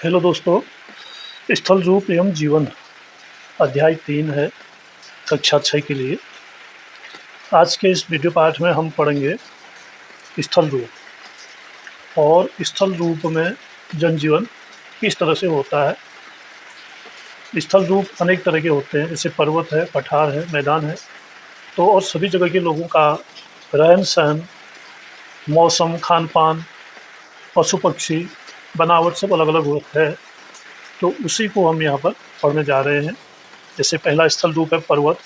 Hello दोस्तों, स्थल रूप एवं जीवन अध्याय 3 है कक्षा 6 के लिए। आज के इस वीडियो पाठ में हम पढ़ेंगे स्थल रूप और स्थल रूप में जनजीवन किस तरह से होता है। स्थल रूप अनेक तरह के होते हैं, जैसे पर्वत है, पठार है, मैदान है। तो और सभी जगह के लोगों का रहन-सहन, मौसम, खान-पान, पशु-पक्षी, बनावट सब अलग-अलग है। तो उसी को हम यहाँ पर पढ़ने जा रहे हैं। जैसे पहला स्थल रूप है पर्वत,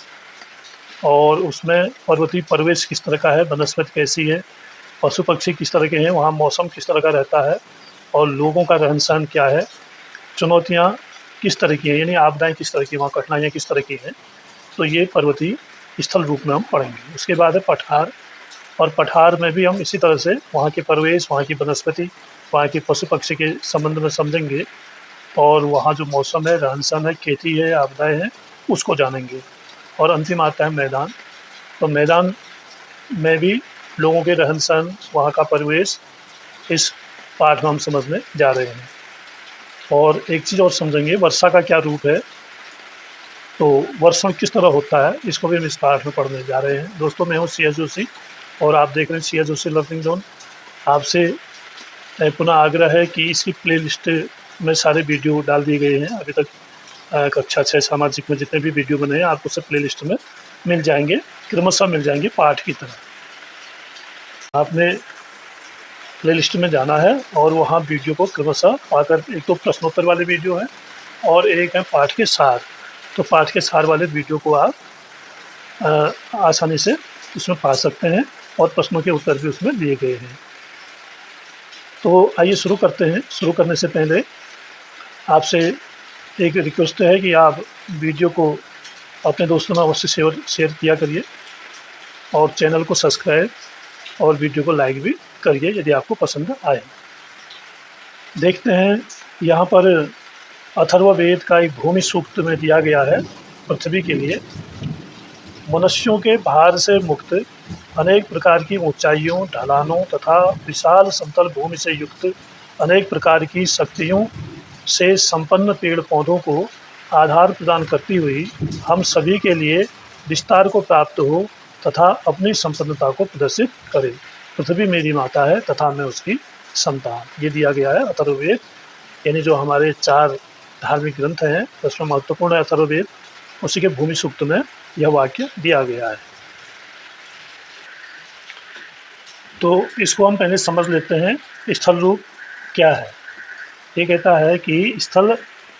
और उसमें पर्वतीय परिवेश किस तरह का है, वनस्पति कैसी है, पशु पक्षी किस तरह के हैं, वहाँ मौसम किस तरह का रहता है और लोगों का रहन सहन क्या है, चुनौतियाँ किस तरह की हैं, यानी आपदाएँ किस तरह की, वहाँ कठिनाइयाँ किस तरह की हैं। तो ये पर्वतीय स्थल रूप में हम पढ़ेंगे। उसके बाद है पठार, और पठार में भी हम इसी तरह से वहाँ के परिवेश, वहाँ की वनस्पति, वहाँ के पशु पक्षी के संबंध में समझेंगे, और वहाँ जो मौसम है, रहन सहन है, खेती है, आपदाएँ हैं, उसको जानेंगे। और अंतिम आता है मैदान। तो मैदान में भी लोगों के रहन सहन, वहाँ का परिवेश, इस पाठ में हम समझने जा रहे हैं। और एक चीज़ और समझेंगे, वर्षा का क्या रूप है, तो वर्षण किस तरह होता है, इसको भी हम इस पाठ में पढ़ने जा रहे हैं। दोस्तों, मैं हूँ सी.एस. जोशी और आप देख रहे हैं सी.एस. Joshi learning zone. आपसे पुनः आग्रह है कि इसकी प्लेलिस्ट में सारे वीडियो डाल दिए गए हैं। अभी तक कक्षा 6 सामाजिक में जितने भी वीडियो बने हैं, आपको सब प्लेलिस्ट में मिल जाएंगे, क्रमशः मिल जाएंगे पाठ की तरह। आपने प्लेलिस्ट में जाना है और वहाँ वीडियो को क्रमशः पाकर, एक तो प्रश्नोत्तर वाले वीडियो हैं और एक है पाठ के सार। तो पाठ के सार वाले वीडियो को आप आसानी से उसमें पा सकते हैं, और प्रश्नों के उत्तर भी उसमें दिए गए हैं। तो आइए शुरू करते हैं। शुरू करने से पहले आपसे एक रिक्वेस्ट है कि आप वीडियो को अपने दोस्तों में अवश्य शेयर किया करिए, और चैनल को सब्सक्राइब और वीडियो को लाइक भी करिए यदि आपको पसंद आए। देखते हैं, यहाँ पर अथर्ववेद का एक भूमि सूक्त में दिया गया है पृथ्वी के लिए। मनुष्यों के भार से मुक्त, अनेक प्रकार की ऊंचाइयों, ढलानों तथा विशाल समतल भूमि से युक्त, अनेक प्रकार की शक्तियों से संपन्न पेड़ पौधों को आधार प्रदान करती हुई हम सभी के लिए विस्तार को प्राप्त हो तथा अपनी संपन्नता को प्रदर्शित करे। पृथ्वी मेरी माता है तथा मैं उसकी संतान। ये दिया गया है अथर्ववेद, यानी जो हमारे 4 धार्मिक ग्रंथ हैं उसमें महत्वपूर्ण है अथर्ववेद। उसी के भूमि सूक्त में यह वाक्य दिया गया है। तो इसको हम पहले समझ लेते हैं, स्थल रूप क्या है। ये कहता है कि स्थल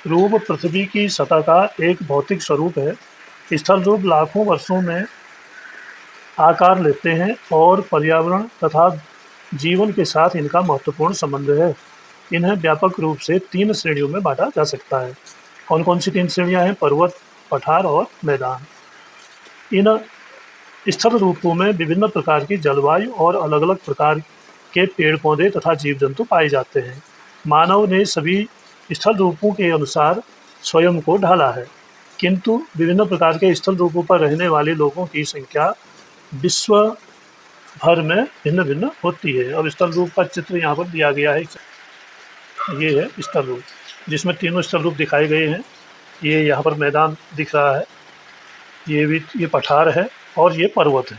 रूप पृथ्वी की सतह का एक भौतिक स्वरूप है। स्थल रूप लाखों वर्षों में आकार लेते हैं और पर्यावरण तथा जीवन के साथ इनका महत्वपूर्ण संबंध है। इन्हें व्यापक रूप से 3 श्रेणियों में बांटा जा सकता है। कौन कौन सी 3 श्रेणियां हैं? पर्वत, पठार और मैदान। इन स्थल रूपों में विभिन्न प्रकार की जलवायु और अलग अलग प्रकार के पेड़ पौधे तथा जीव जंतु पाए जाते हैं। मानव ने सभी स्थल रूपों के अनुसार स्वयं को ढाला है, किंतु विभिन्न प्रकार के स्थल रूपों पर रहने वाले लोगों की संख्या विश्व भर में भिन्न भिन्न होती है। अब स्थल रूप का चित्र यहाँ पर दिया गया है। ये है स्थल रूप, जिसमें तीनों स्थल रूप दिखाए गए हैं। ये यहाँ पर मैदान दिख रहा है, ये पठार है, और ये पर्वत है,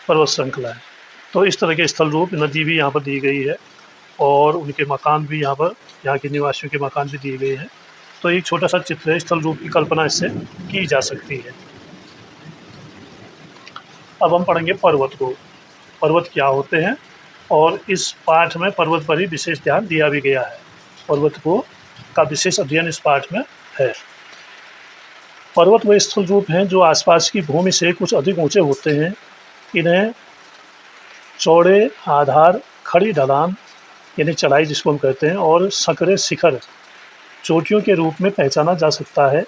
पर्वत श्रृंखला है। तो इस तरह के स्थल रूप, नदी भी यहाँ पर दी गई है, और उनके मकान भी यहाँ पर, यहाँ के निवासियों के मकान भी दिए गए हैं। तो एक छोटा सा चित्र है, स्थल रूप की कल्पना इससे की जा सकती है। अब हम पढ़ेंगे पर्वत को। पर्वत क्या होते हैं, और इस पाठ में पर्वत पर ही विशेष ध्यान दिया भी गया है। पर्वत को का विशेष अध्ययन इस पाठ में है। पर्वत वे स्थल रूप हैं जो आसपास की भूमि से कुछ अधिक ऊंचे होते हैं। इन्हें चौड़े आधार, खड़ी ढलान यानी चढ़ाई जिसको हम कहते हैं, और संकरे शिखर, चोटियों के रूप में पहचाना जा सकता है।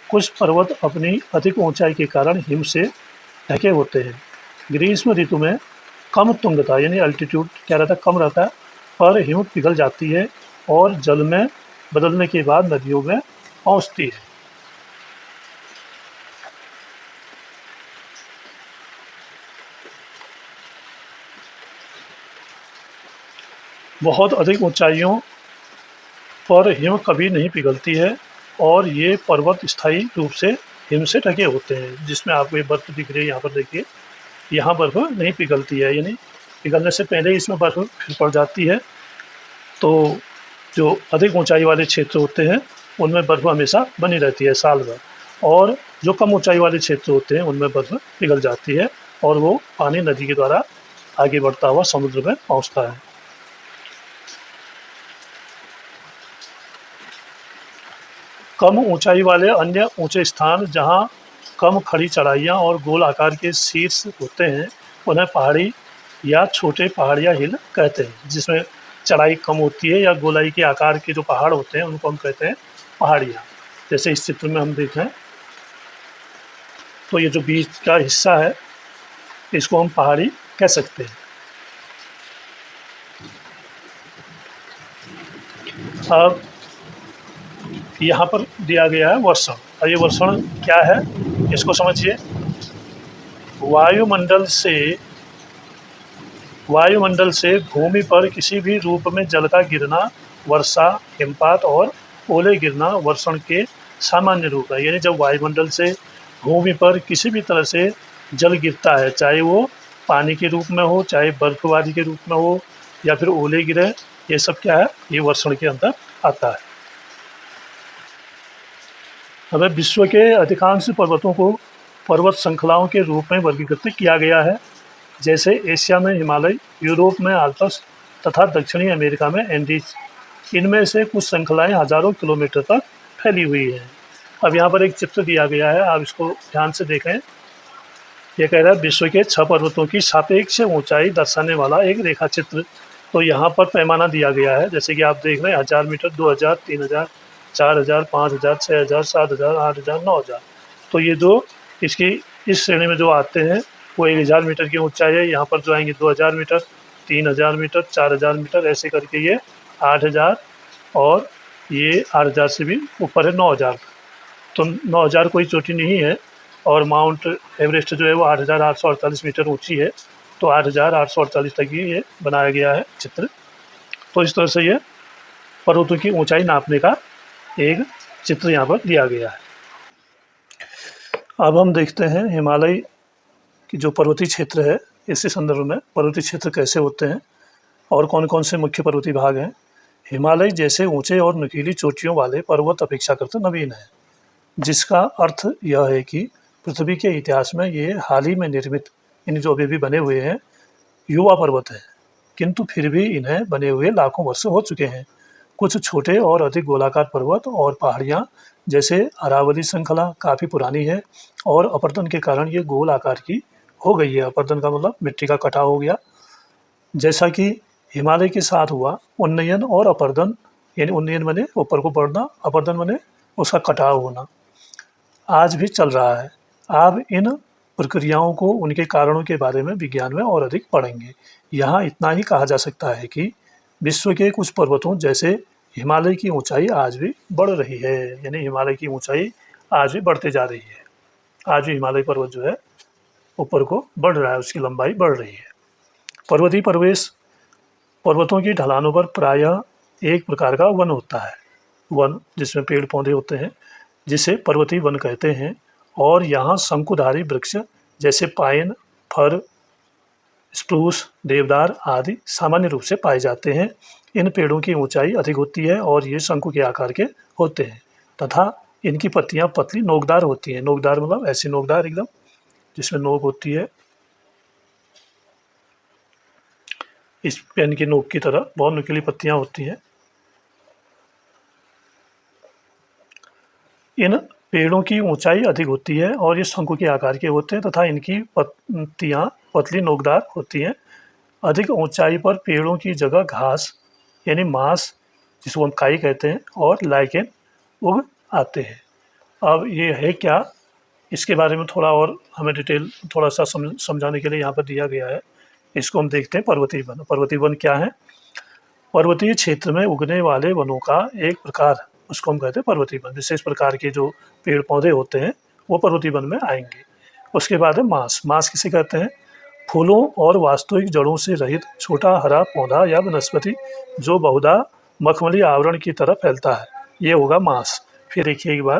कुछ पर्वत अपनी अधिक ऊंचाई के कारण हिम से ढके होते हैं। ग्रीष्म ऋतु में कम तुंगता यानी अल्टीट्यूड क्या रहता है, कम रहता है, पर हिम पिघल जाती है और जल में बदलने के बाद नदियों में पहुँचती है। बहुत अधिक ऊंचाइयों पर हिम कभी नहीं पिघलती है और ये पर्वत स्थायी रूप से हिम से ढके होते हैं, जिसमें आपको ये बर्फ़ दिख रही है, यहाँ पर देखिए, यहाँ बर्फ़ नहीं पिघलती है, यानी पिघलने से पहले ही इसमें बर्फ़ फिर पड़ जाती है। तो जो अधिक ऊंचाई वाले क्षेत्र होते हैं उनमें बर्फ़ हमेशा बनी रहती है साल भर, और जो कम ऊंचाई वाले क्षेत्र होते हैं उनमें बर्फ़ पिघल जाती है और वो पानी नदी के द्वारा आगे बढ़ता हुआ समुद्र में पहुंचता है। कम ऊंचाई वाले अन्य ऊंचे स्थान जहां कम खड़ी चढ़ाइयाँ और गोल आकार के शीर्ष होते हैं उन्हें पहाड़ी या छोटे पहाड़िया हिल कहते हैं, जिसमें चढ़ाई कम होती है या गोलाई के आकार के जो पहाड़ होते हैं उनको हम कहते हैं पहाड़ियाँ। जैसे इस चित्र में हम देखें तो ये जो बीच का हिस्सा है इसको हम पहाड़ी कह सकते हैं। अब यहाँ पर दिया गया है वर्षण, और ये वर्षण क्या है इसको समझिए। वायुमंडल से भूमि पर किसी भी रूप में जल का गिरना वर्षा, हिमपात और ओले गिरना वर्षण के सामान्य रूप है। यानी जब वायुमंडल से भूमि पर किसी भी तरह से जल गिरता है, चाहे वो पानी के रूप में हो, चाहे बर्फबारी के रूप में हो, या फिर ओले गिरे, ये सब क्या है, ये वर्षण के अंदर आता है। हमें विश्व के अधिकांश पर्वतों को पर्वत श्रृंखलाओं के रूप में वर्गीकृत किया गया है, जैसे एशिया में हिमालय, यूरोप में आल्प्स तथा दक्षिणी अमेरिका में एंडीज। इनमें से कुछ श्रृंखलाएं हजारों किलोमीटर तक फैली हुई हैं। अब यहाँ पर एक चित्र दिया गया है, आप इसको ध्यान से देखें। ये कह रहा है विश्व के 6 पर्वतों की सापेक्ष ऊंचाई दर्शाने वाला एक रेखा चित्र। तो यहाँ पर पैमाना दिया गया है, जैसे कि आप देख रहे हैं 1000 मीटर, 2000, 3000, 4000, 5000, 6000, 7000, 8000, 9000। तो ये जो इसकी इस श्रेणी में जो आते हैं वो 1000 मीटर की ऊंचाई है। यहाँ पर जो आएंगे 2000 मीटर, 3000 मीटर, 4000 मीटर, ऐसे करके ये 8000, और ये 8000 से भी ऊपर है 9000। तो 9000 कोई चोटी नहीं है, और माउंट एवरेस्ट जो है वो 8848 मीटर ऊंची है। तो 8848 तक ही ये बनाया गया है चित्र। तो इस तरह से ये पर्वतों की ऊंचाई नापने का एक चित्र यहाँ पर दिया गया है। अब हम देखते हैं हिमालय की जो पर्वतीय क्षेत्र है, इसी संदर्भ में पर्वतीय क्षेत्र कैसे होते हैं और कौन कौन से मुख्य पर्वतीय भाग हैं। हिमालय जैसे ऊंचे और नुकीली चोटियों वाले पर्वत अपेक्षाकृत नवीन है, जिसका अर्थ यह है कि पृथ्वी के इतिहास में ये हाल ही में निर्मित, इन जो अभी भी बने हुए हैं, युवा पर्वत हैं, किंतु फिर भी इन्हें बने हुए लाखों वर्ष हो चुके हैं। कुछ छोटे और अधिक गोलाकार पर्वत और पहाड़ियाँ जैसे अरावली श्रृंखला काफ़ी पुरानी है और अपरदन के कारण ये गोल आकार की हो गई है। अपरदन का मतलब मिट्टी का कटाव हो गया। जैसा कि हिमालय के साथ हुआ उन्नयन और अपरदन, यानी उन्नयन बने ऊपर को बढ़ना, अपरदन बने उसका कटाव होना, आज भी चल रहा है। आप इन प्रक्रियाओं को, उनके कारणों के बारे में विज्ञान में और अधिक पढ़ेंगे। यहाँ इतना ही कहा जा सकता है कि विश्व के कुछ पर्वतों जैसे हिमालय की ऊंचाई आज भी बढ़ रही है, यानी हिमालय की ऊंचाई आज भी बढ़ते जा रही है। आज भी हिमालय पर्वत जो है ऊपर को बढ़ रहा है, उसकी लंबाई बढ़ रही है। पर्वतीय प्रवेश पर्वतों की ढलानों पर प्रायः एक प्रकार का वन होता है, वन जिसमें पेड़ पौधे होते हैं, जिसे पर्वतीय वन कहते हैं। और यहाँ शंकुधारी वृक्ष जैसे पाइन, फर, स्प्रूस, देवदार आदि सामान्य रूप से पाए जाते हैं। इन पेड़ों की ऊंचाई अधिक होती है और ये शंकु के आकार के होते हैं तथा इनकी पत्तियां पतली नोकदार होती हैं। नोकदार मतलब ऐसी नोकदार एकदम जिसमें नोक होती है, इस पेन की नोक की तरह बहुत नुकीली पत्तियां होती हैं। इन पेड़ों की ऊंचाई अधिक होती है और ये शंकु के आकार के होते हैं तथा इनकी पत्तियां पतली नोकदार होती हैं। अधिक ऊंचाई पर पेड़ों की जगह घास यानी मांस, जिसको हम काई कहते हैं, और लाइकेन उग आते हैं। अब ये है क्या, इसके बारे में थोड़ा और हमें डिटेल थोड़ा सा समझाने के लिए यहाँ पर दिया गया है। इसको हम देखते हैं पर्वतीय वन। पर्वतीय वन क्या है? पर्वतीय क्षेत्र में उगने वाले वनों का एक प्रकार, उसको हम कहते हैं पर्वतीय वन। विशेष प्रकार के जो पेड़ पौधे होते हैं वो पर्वतीय वन में आएंगे। उसके बाद है मांस। मांस किसे कहते हैं? फूलों और वास्तविक जड़ों से रहित छोटा हरा पौधा या वनस्पति जो बहुधा मखमली आवरण की तरह फैलता है, ये होगा मांस। फिर देखिए एक बार,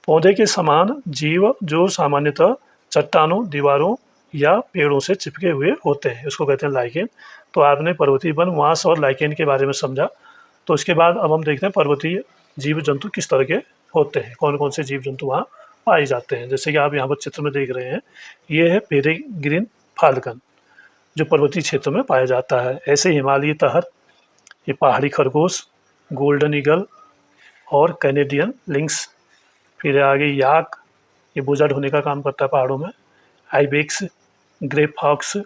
पौधे के समान जीव जो सामान्यतः चट्टानों, दीवारों या पेड़ों से चिपके हुए होते हैं, इसको कहते हैं लाइकेन। तो आपने पर्वतीय वन, मांस और लाइकेन के बारे में समझा। तो इसके बाद अब हम देखते हैं पर्वतीय जीव जंतु किस तरह के होते हैं, कौन कौन से जीव जंतु वहाँ पाए जाते हैं। जैसे कि आप यहाँ पर चित्र में देख रहे हैं, ये है पेरेग्रीन फाल्कन, जो पर्वतीय क्षेत्र में पाया जाता है। ऐसे हिमालयी तहर, ये पहाड़ी खरगोश, गोल्डन ईगल और कैनेडियन लिंक्स। फिर आगे याक, ये बोझा ढोने का काम करता है पहाड़ों में। आइबेक्स, ग्रे फॉक्स,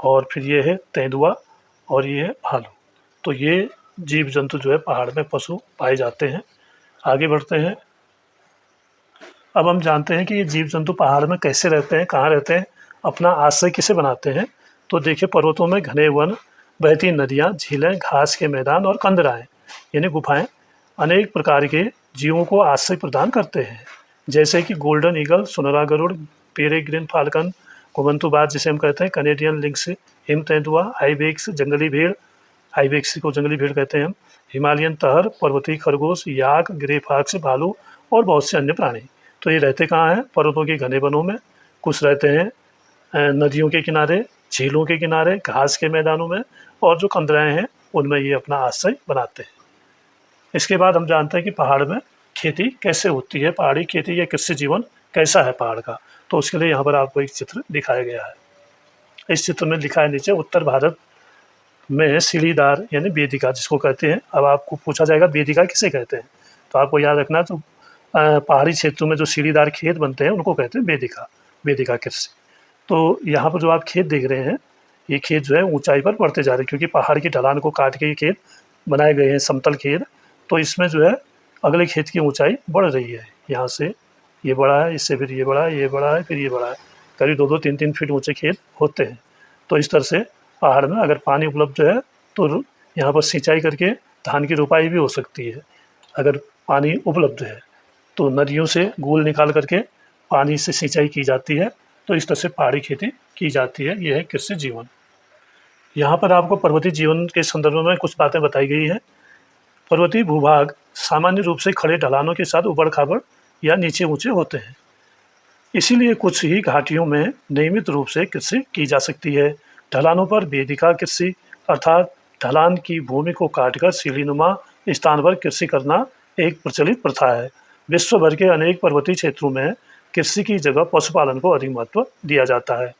और फिर ये है तेंदुआ, और ये है भालू। तो ये जीव जंतु जो है पहाड़ में पशु पाए जाते हैं। आगे बढ़ते हैं। अब हम जानते हैं कि ये जीव जंतु पहाड़ में कैसे रहते हैं, कहाँ रहते हैं, अपना आश्रय किसे बनाते हैं। तो देखिए, पर्वतों में घने वन, बहती नदियाँ, झीलें, घास के मैदान और कंदराएँ यानी गुफाएं अनेक प्रकार के जीवों को आश्रय प्रदान करते हैं। जैसे कि गोल्डन ईगल, सुनहरा गरुड़, पेरेग्रीन फाल्कन, घुमंतुबाज जिसे हम कहते हैं, कैनेडियन लिंक्स, हिम तेंदुआ, आइबेक्स जंगली भेड़, आइबेक्स को जंगली भेड़ कहते हैं हम, हिमालयन तहर, पर्वतीय खरगोश, याक, ग्रे फॉक्स, भालू और बहुत से अन्य प्राणी। तो ये रहते कहाँ हैं? पर्वतों के घने वनों में। कुछ रहते हैं नदियों के किनारे, झीलों के किनारे, घास के मैदानों में, और जो कंदराएँ हैं उनमें ये अपना आश्रय बनाते हैं। इसके बाद हम जानते हैं कि पहाड़ में खेती कैसे होती है, पहाड़ी खेती या कृषि जीवन कैसा है पहाड़ का। तो उसके लिए यहाँ पर आपको एक चित्र दिखाया गया है। इस चित्र में लिखा है नीचे, उत्तर भारत में सीढ़ीदार यानी वेदिका जिसको कहते हैं। अब आपको पूछा जाएगा वेदिका किसे कहते हैं, तो आपको याद रखना, तो पहाड़ी क्षेत्रों में जो सीढ़ीदार खेत बनते हैं उनको कहते हैं वेदिका, वेदिका कृषि। तो यहाँ पर जो आप खेत देख रहे हैं, ये खेत जो है ऊंचाई पर बढ़ते जा रहे हैं, क्योंकि पहाड़ की ढलान को काट के ये खेत बनाए गए हैं, समतल खेत। तो इसमें जो है अगले खेत की ऊंचाई बढ़ रही है। यहाँ से ये बड़ा है, इससे फिर ये बड़ा है, ये बड़ा है, फिर ये बड़ा है, करीब 2-2, 3-3 फीट ऊंचे खेत होते हैं। तो इस तरह से पहाड़ में अगर पानी उपलब्ध है तो यहाँ पर सिंचाई करके धान की रोपाई भी हो सकती है। अगर पानी उपलब्ध है तो नदियों से गूल निकाल करके पानी से सिंचाई की जाती है। तो इस तरह से पहाड़ी खेती की जाती है। यह है कृषि जीवन। यहाँ पर आपको पर्वतीय जीवन के संदर्भ में कुछ बातें बताई गई हैं। पर्वतीय भूभाग सामान्य रूप से खड़े ढलानों के साथ उबड़-खाबड़ या नीचे ऊंचे होते हैं। इसीलिए कुछ ही घाटियों में नियमित रूप से कृषि की जा सकती है। ढलानों पर वेदिका कृषि अर्थात ढलान की भूमि को काटकर सीढ़ीनुमा स्थान पर कृषि करना एक प्रचलित प्रथा है। विश्व भर के अनेक पर्वतीय क्षेत्रों में कृषि की जगह पशुपालन को अधिक महत्व दिया जाता है।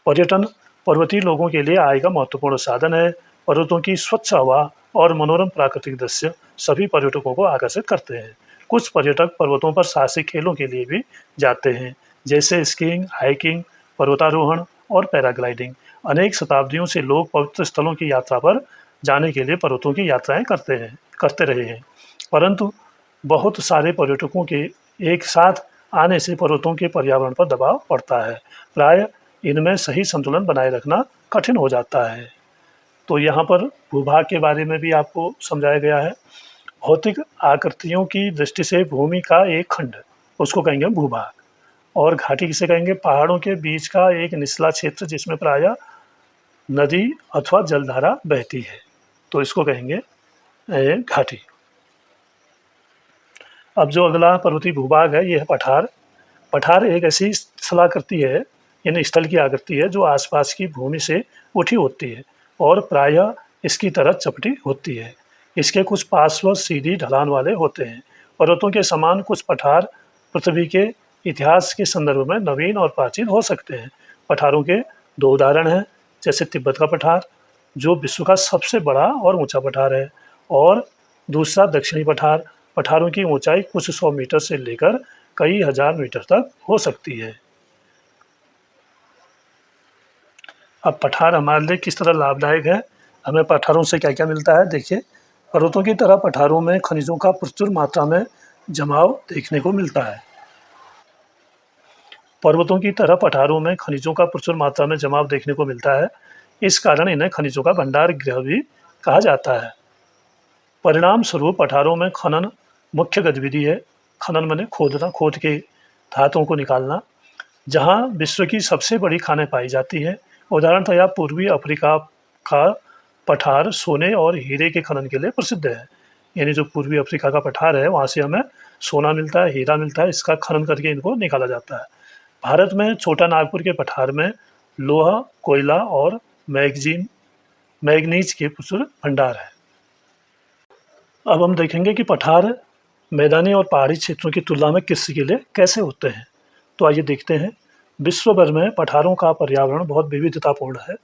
पर्यटन पर्वतीय लोगों के लिए आय का महत्वपूर्ण साधन है। पर्वतों की स्वच्छ हवा और मनोरम प्राकृतिक दृश्य सभी पर्यटकों को आकर्षित करते हैं। कुछ पर्यटक पर्वतों पर साहसिक खेलों के लिए भी जाते हैं, जैसे स्कीइंग, हाइकिंग, पर्वतारोहण और पैराग्लाइडिंग। अनेक शताब्दियों से लोग पवित्र स्थलों की यात्रा पर जाने के लिए पर्वतों की यात्राएं करते रहे हैं। परंतु बहुत सारे पर्यटकों के एक साथ आने से पर्वतों के पर्यावरण पर दबाव पड़ता है। प्राय इनमें सही संतुलन बनाए रखना कठिन हो जाता है। तो यहाँ पर भूभाग के बारे में भी आपको समझाया गया है। भौतिक आकृतियों की दृष्टि से भूमि का एक खंड, उसको कहेंगे भूभाग। और घाटी किसे कहेंगे? पहाड़ों के बीच का एक निचला क्षेत्र जिसमें प्रायः नदी अथवा जलधारा बहती है, तो इसको कहेंगे घाटी। अब जो अगला पर्वतीय भूभाग है, यह है पठार। पठार एक ऐसी स्थलाकृति है, यानी स्थल की आकृति है, जो आसपास की भूमि से उठी होती है और प्रायः इसकी तरह चपटी होती है। इसके कुछ पार्श्व सीधी ढलान वाले होते हैं। पर्वतों के समान कुछ पठार पृथ्वी के इतिहास के संदर्भ में नवीन और प्राचीन हो सकते हैं। पठारों के दो उदाहरण हैं, जैसे तिब्बत का पठार, जो विश्व का सबसे बड़ा और ऊंचा पठार है, और दूसरा दक्षिणी पठार। पठारों की ऊंचाई कुछ 100 मीटर से लेकर कई हजार मीटर तक हो सकती है। अब पठार हमारे लिए किस तरह लाभदायक है, हमें पठारों से क्या क्या मिलता है, देखिए। पर्वतों की तरह पठारों में खनिजों का प्रचुर मात्रा में जमाव देखने को मिलता है। पर्वतों की तरह पठारों में खनिजों का प्रचुर मात्रा में जमाव देखने को मिलता है। इस कारण इन्हें खनिजों का भंडार गृह भी कहा जाता है। परिणाम स्वरूप पठारों में खनन मुख्य गतिविधि है। खनन माने खोदना, खोद के धातुओं को निकालना। जहाँ विश्व की सबसे बड़ी खानें पाई जाती हैं, उदाहरणतः पूर्वी अफ्रीका का पठार सोने और हीरे के खनन के लिए प्रसिद्ध है। यानी जो पूर्वी अफ्रीका का पठार है वहाँ से हमें सोना मिलता है, हीरा मिलता है, इसका खनन करके इनको निकाला जाता है। भारत में छोटा नागपुर के पठार में लोहा, कोयला और मैग्नीज के प्रचुर भंडार है। अब हम देखेंगे कि पठार मैदानी और पहाड़ी क्षेत्रों की तुलना में कृषि के लिए कैसे होते हैं। तो आइए देखते हैं। विश्व भर में पठारों का पर्यावरण बहुत विविधतापूर्ण है।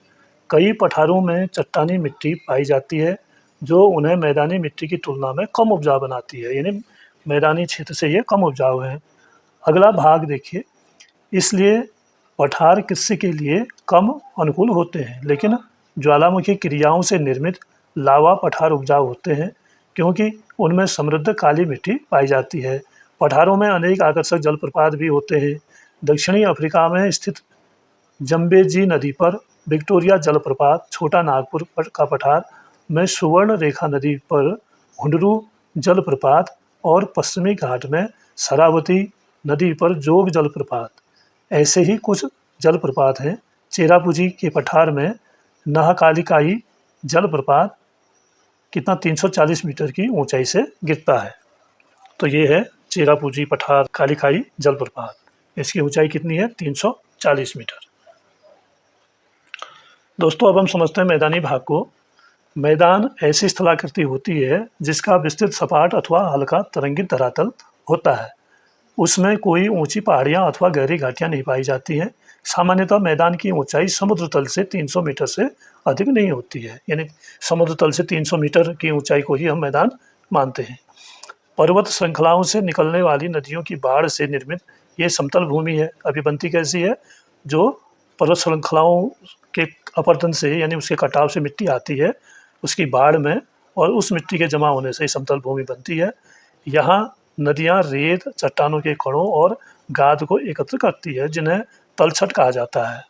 कई पठारों में चट्टानी मिट्टी पाई जाती है जो उन्हें मैदानी मिट्टी की तुलना में कम उपजाऊ बनाती है, यानी मैदानी क्षेत्र से ये कम उपजाऊ है। अगला भाग देखिए। इसलिए पठार कृषि के लिए कम अनुकूल होते हैं, लेकिन ज्वालामुखी क्रियाओं से निर्मित लावा पठार उपजाऊ होते हैं क्योंकि उनमें समृद्ध काली मिट्टी पाई जाती है। पठारों में अनेक आकर्षक जलप्रपात भी होते हैं। दक्षिणी अफ्रीका में स्थित जम्बेजी नदी पर विक्टोरिया जलप्रपात, छोटा नागपुर का पठार में सुवर्ण रेखा नदी पर हुंडरू जलप्रपात और पश्चिमी घाट में शरावती नदी पर जोग जलप्रपात, ऐसे ही कुछ जलप्रपात हैं। चेरापूंजी के पठार में नहाकालिकाई जलप्रपात कितना 340 मीटर की ऊंचाई से गिरता है। तो ये है चेरापूंजी पठार कालिकाई जलप्रपात। इसकी ऊंचाई कितनी है? 340 मीटर। दोस्तों अब हम समझते हैं मैदानी भाग को। मैदान ऐसी स्थलाकृति होती है जिसका विस्तृत सपाट अथवा हल्का तरंगित धरातल होता है। उसमें कोई ऊंची पहाड़ियां अथवा गहरी घाटियां नहीं पाई जाती हैं। सामान्यतः मैदान की ऊंचाई समुद्र तल से 300 मीटर से अधिक नहीं होती है, यानी समुद्र तल से 300 मीटर की ऊंचाई को ही हम मैदान मानते हैं। पर्वत श्रृंखलाओं से निकलने वाली नदियों की बाढ़ से निर्मित ये समतल भूमि है। अभी बनती कैसी है? जो पर्वत श्रृंखलाओं के अपरदन से, यानी उसके कटाव से मिट्टी आती है उसकी बाढ़ में, और उस मिट्टी के जमा होने से समतल भूमि बनती है। यहाँ नदियाँ रेत, चट्टानों के कणों और गाद को एकत्र करती है जिन्हें तलछट कहा जाता है,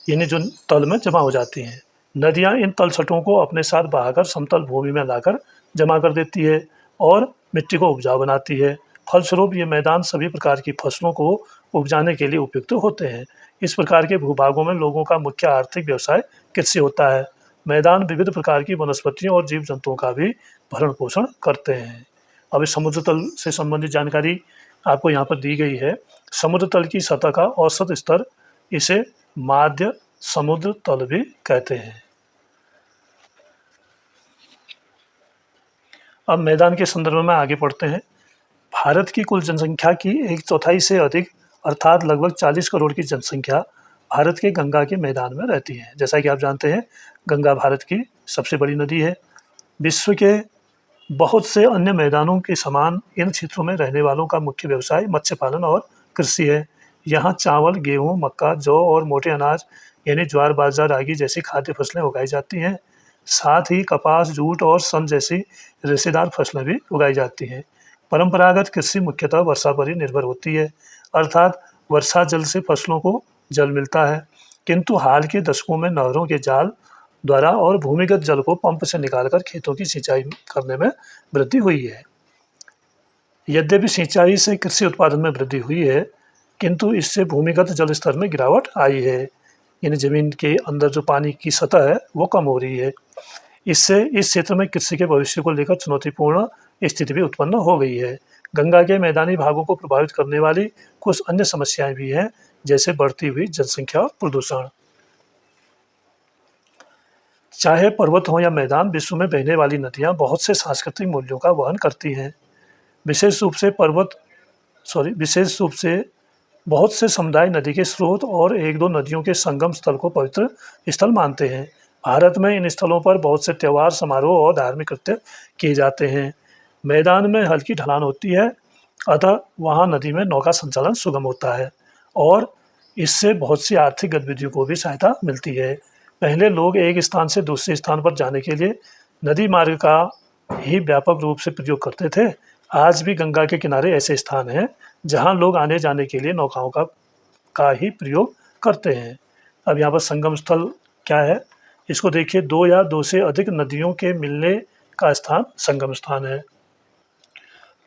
यानी जो तल में जमा हो जाती हैं। नदियाँ इन तलछटों को अपने साथ बहाकर समतल भूमि में लाकर जमा कर देती है और मिट्टी को उपजाऊ बनाती है। फलस्वरूप ये मैदान सभी प्रकार की फसलों को उपजाने के लिए उपयुक्त होते हैं। इस प्रकार के भूभागों में लोगों का मुख्य आर्थिक व्यवसाय कृषि होता है। मैदान विविध प्रकार की वनस्पतियों और जीव जंतुओं का भी भरण पोषण करते हैं। अब इस समुद्र तल से संबंधित जानकारी आपको यहाँ पर दी गई है। समुद्र तल की सतह का औसत स्तर, इसे माध्य समुद्र तल भी कहते हैं। अब मैदान के संदर्भ में आगे पढ़ते हैं। भारत की कुल जनसंख्या की 1/4 से अधिक अर्थात लगभग 40 करोड़ की जनसंख्या भारत के गंगा के मैदान में रहती है। जैसा कि आप जानते हैं गंगा भारत की सबसे बड़ी नदी है। विश्व के बहुत से अन्य मैदानों के समान इन क्षेत्रों में रहने वालों का मुख्य व्यवसाय मत्स्य पालन और कृषि है। यहाँ चावल, गेहूँ, मक्का, जौ और मोटे अनाज यानी ज्वार, बाजरा, रागी जैसी खाद्य फसलें उगाई जाती हैं। साथ ही कपास, जूट और सन जैसी रेशेदार फसलें भी उगाई जाती हैं। परंपरागत कृषि मुख्यतः वर्षा पर ही निर्भर होती है, अर्थात वर्षा जल से फसलों को जल मिलता है। किंतु हाल के दशकों में नहरों के जाल द्वारा और भूमिगत जल को पंप से निकालकर खेतों की सिंचाई करने में वृद्धि हुई है। यद्यपि सिंचाई से कृषि उत्पादन में वृद्धि हुई है, किंतु इससे भूमिगत जल स्तर में गिरावट आई है, यानी जमीन के अंदर जो पानी की सतह है वो कम हो रही है। इससे इस क्षेत्र में कृषि के भविष्य को लेकर चुनौतीपूर्ण स्थिति भी उत्पन्न हो गई है। गंगा के मैदानी भागों को प्रभावित करने वाली कुछ अन्य समस्याएं भी हैं, जैसे बढ़ती हुई जनसंख्या और प्रदूषण। चाहे पर्वत हो या मैदान, विश्व में बहने वाली नदियां बहुत से सांस्कृतिक मूल्यों का वहन करती हैं। विशेष रूप से बहुत से समुदाय नदी के स्रोत और एक दो नदियों के संगम स्थल को पवित्र स्थल मानते हैं। भारत में इन स्थलों पर बहुत से त्यौहार, समारोह और धार्मिक कृत्य किए जाते हैं। मैदान में हल्की ढलान होती है, अतः वहाँ नदी में नौका संचालन सुगम होता है और इससे बहुत सी आर्थिक गतिविधियों को भी सहायता मिलती है। पहले लोग एक स्थान से दूसरे स्थान पर जाने के लिए नदी मार्ग का ही व्यापक रूप से प्रयोग करते थे। आज भी गंगा के किनारे ऐसे स्थान हैं जहां लोग आने जाने के लिए नौकाओं का ही प्रयोग करते हैं। अब यहाँ पर संगम स्थल क्या है, इसको देखिए। 2 या 2 से अधिक नदियों के मिलने का स्थान संगम स्थान है।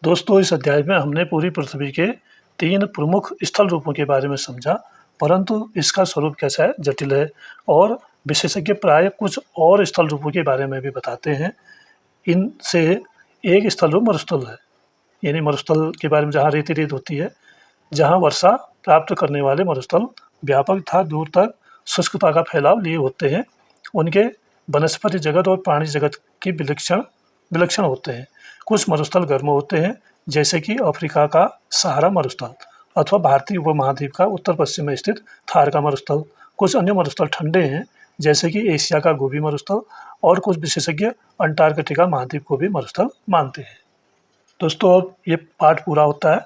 दोस्तों इस अध्याय में हमने पूरी पृथ्वी के 3 प्रमुख स्थल रूपों के बारे में समझा, परंतु इसका स्वरूप कैसा है, जटिल है और विशेषज्ञ प्राय कुछ और स्थल रूपों के बारे में भी बताते हैं। इनसे एक स्थल रूप मरुस्थल है, यानी मरुस्थल के बारे में जहाँ रेती रेत होती है, जहाँ वर्षा प्राप्त करने वाले मरुस्थल व्यापक तथा दूर तक शुष्कता का फैलाव लिए होते हैं। उनके वनस्पति जगत और प्राणी जगत के विलक्षण होते हैं। कुछ मरुस्थल गर्म होते हैं, जैसे कि अफ्रीका का सहारा मरुस्थल अथवा भारतीय उपमहाद्वीप का उत्तर पश्चिम में स्थित थार का मरुस्थल। कुछ अन्य मरुस्थल ठंडे हैं, जैसे कि एशिया का गोबी मरुस्थल, और कुछ विशेषज्ञ अंटार्कटिका महाद्वीप को भी मरुस्थल मानते हैं। दोस्तों, अब ये पाठ पूरा होता है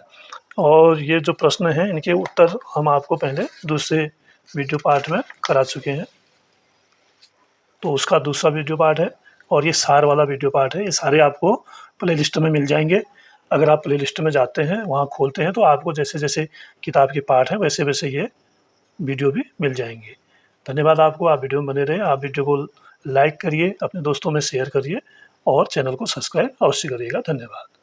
और ये जो प्रश्न हैं इनके उत्तर हम आपको पहले दूसरे वीडियो पार्ट में करा चुके हैं, तो उसका दूसरा वीडियो पार्ट है और ये सार वाला वीडियो पार्ट है। ये सारे आपको प्लेलिस्ट में मिल जाएंगे। अगर आप प्लेलिस्ट में जाते हैं, वहाँ खोलते हैं, तो आपको जैसे जैसे किताब के पार्ट हैं वैसे वैसे ये वीडियो भी मिल जाएंगे। धन्यवाद आपको, आप वीडियो में बने रहें। आप वीडियो को लाइक करिए, अपने दोस्तों में शेयर करिए और चैनल को सब्सक्राइब अवश्य करिएगा। धन्यवाद।